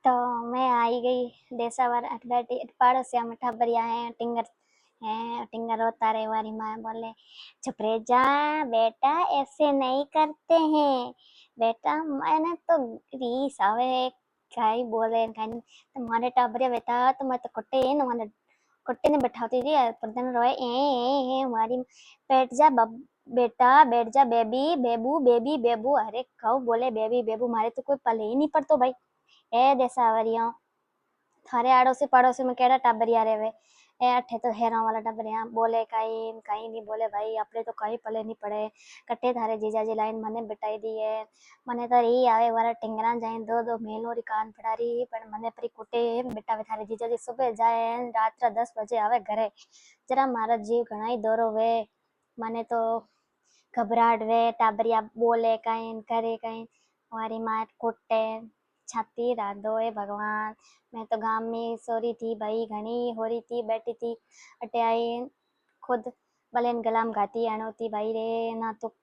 तो मैं आई गई देसावर अठ बैठी पाड़ोसिया में टब्बरिया है टिंगर रोता रहे। हमारी माँ बोले चुप रह जा बेटा, ऐसे नहीं करते हैं बेटा। मैंने तो रीस आवे कई बोले कहीं तुम्हारे टाबरिया बेटा तुम्हें तो कुट्टे ने बैठाती थी पर्दन रोए ए हमारी बैठ जा बेटा बैठ जा बेबी बेबू बेबी बेबू। अरे कहो बोले बेबी बेबू, मारे तो कोई पले ही नहीं पड़तो भाई। ए देसावरिया थारे आड़ोसी पड़ोसी में केड़ा टाबरिया रेवे। ए अठे तो हेरा वाला टाबरिया बोले कई कई नहीं बोले भाई, अपने तो कई पले नहीं पड़े। कट्टे थारे जीजाजी लाइन मने बिटाई दी है। मने तो री आवे वाला टिंगरा जाए दो दो मेलो री कान फड़ा रही पर मने परी कुटे बिटावे। थारे जीजाजी सुबह जाए रात 10 बजे आवे घरे। जरा मारा जीव घना ही दौरो वे। मने तो घबराहट वे टाबरिया बोले कई करे कई हमारी माँ कुटे छाती राधो ए भगवान। मैं तो गांव में सो रही थी भाई, घनी हो रही थी बैठी थी अटे आई खुद बलेन गलाम घाती आनो थी भाई रे। ना तो